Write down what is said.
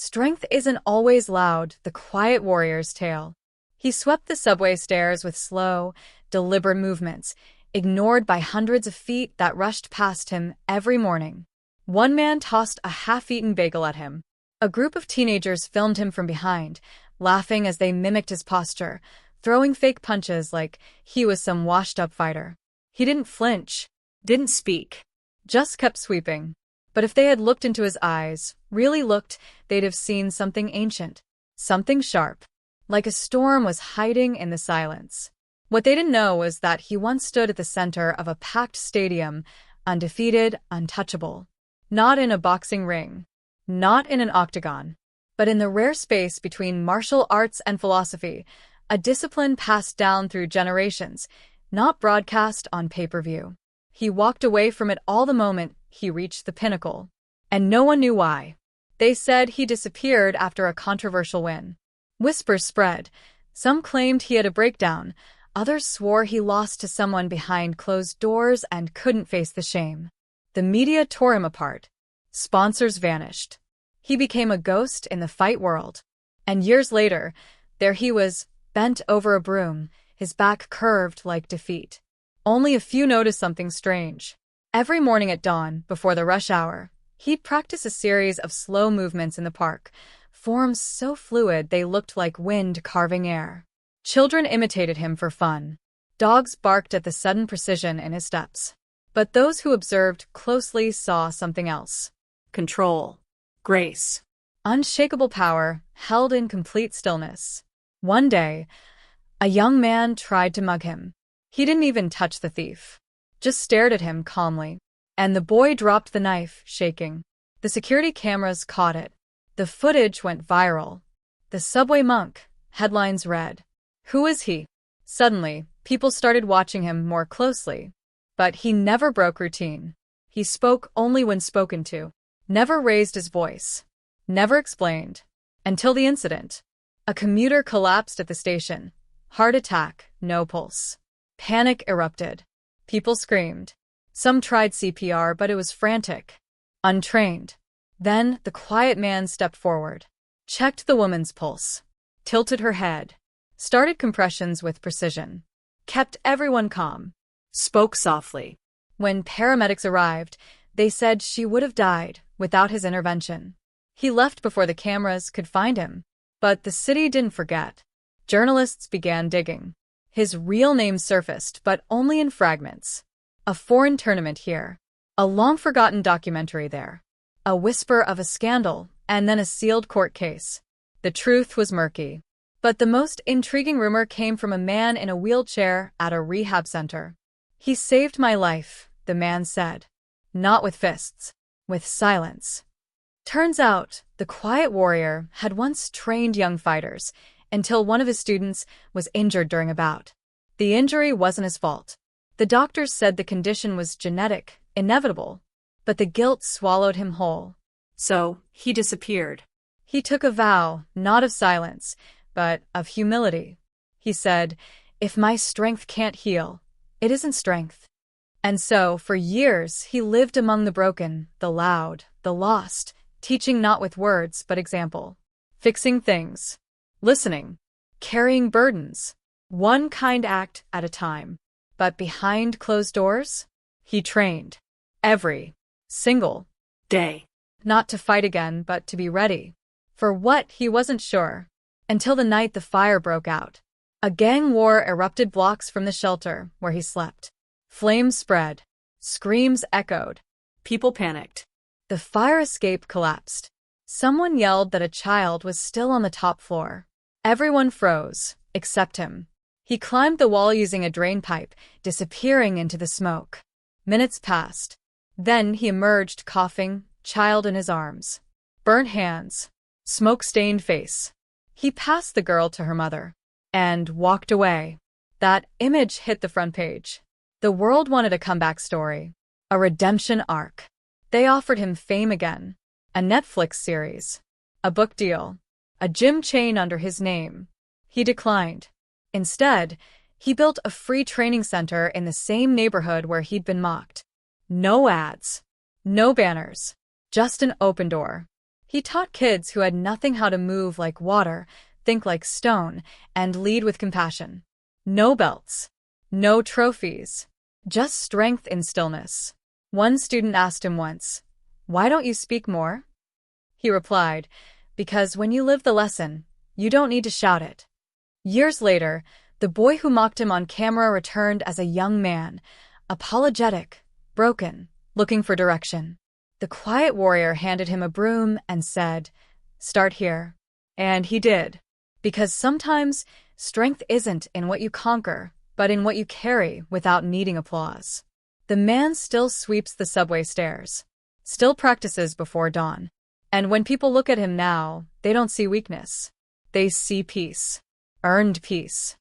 Strength isn't always loud, the quiet warrior's tale. He swept the subway stairs with slow, deliberate movements, ignored by hundreds of feet that rushed past him every morning. One man tossed a half-eaten bagel at him. A group of teenagers filmed him from behind, laughing as they mimicked his posture, throwing fake punches like he was some washed-up fighter. He didn't flinch, didn't speak, just kept sweeping. But if they had looked into his eyes, really looked, they'd have seen something ancient, something sharp, like a storm was hiding in the silence. What they didn't know was that he once stood at the center of a packed stadium, undefeated, untouchable. Not in a boxing ring, not in an octagon, but in the rare space between martial arts and philosophy, a discipline passed down through generations, not broadcast on pay-per-view. He walked away from it all the moment he reached the pinnacle. And no one knew why. They said he disappeared after a controversial win. Whispers spread. Some claimed he had a breakdown. Others swore he lost to someone behind closed doors and couldn't face the shame. The media tore him apart. Sponsors vanished. He became a ghost in the fight world. And years later, there he was, bent over a broom, his back curved like defeat. Only a few noticed something strange. Every morning at dawn, before the rush hour, he'd practice a series of slow movements in the park, forms so fluid they looked like wind carving air. Children imitated him for fun. Dogs barked at the sudden precision in his steps. But those who observed closely saw something else. Control. Grace. Unshakable power, held in complete stillness. One day, a young man tried to mug him. He didn't even touch the thief. Just stared at him calmly. And the boy dropped the knife, shaking. The security cameras caught it. The footage went viral. The subway monk, headlines read. Who is he? Suddenly, people started watching him more closely. But he never broke routine. He spoke only when spoken to. Never raised his voice. Never explained. Until the incident. A commuter collapsed at the station. Heart attack, no pulse. Panic erupted. People screamed. Some tried CPR, but it was frantic. Untrained. Then the quiet man stepped forward. Checked the woman's pulse. Tilted her head. Started compressions with precision. Kept everyone calm. Spoke softly. When paramedics arrived, they said she would have died without his intervention. He left before the cameras could find him. But the city didn't forget. Journalists began digging. His real name surfaced, but only in fragments. A foreign tournament here. A long-forgotten documentary there. A whisper of a scandal, and then a sealed court case. The truth was murky. But the most intriguing rumor came from a man in a wheelchair at a rehab center. He saved my life, the man said. Not with fists. With silence. Turns out, the quiet warrior had once trained young fighters, until one of his students was injured during a bout. The injury wasn't his fault. The doctors said the condition was genetic, inevitable. But the guilt swallowed him whole. So, he disappeared. He took a vow, not of silence, but of humility. He said, if my strength can't heal, it isn't strength. And so, for years, he lived among the broken, the loud, the lost, teaching not with words but example. Fixing things. Listening. Carrying burdens. One kind act at a time. But behind closed doors, he trained. Every single day. Not to fight again, but to be ready. For what, he wasn't sure. Until the night the fire broke out. A gang war erupted blocks from the shelter where he slept. Flames spread. Screams echoed. People panicked. The fire escape collapsed. Someone yelled that a child was still on the top floor. Everyone froze, except him. He climbed the wall using a drain pipe, disappearing into the smoke. Minutes passed. Then he emerged coughing, child in his arms. Burnt hands. Smoke-stained face. He passed the girl to her mother. And walked away. That image hit the front page. The world wanted a comeback story. A redemption arc. They offered him fame again. A Netflix series. A book deal. A gym chain under his name. He declined. Instead, he built a free training center in the same neighborhood where he'd been mocked. No ads. No banners. Just an open door. He taught kids who had nothing how to move like water, think like stone, and lead with compassion. No belts. No trophies. Just strength in stillness. One student asked him once, "Why don't you speak more?" He replied, "Because when you live the lesson, you don't need to shout it." Years later, the boy who mocked him on camera returned as a young man, apologetic, broken, looking for direction. The quiet warrior handed him a broom and said, "Start here." And he did. Because sometimes strength isn't in what you conquer, but in what you carry without needing applause. The man still sweeps the subway stairs, still practices before dawn. And when people look at him now, they don't see weakness. They see peace. Earned peace.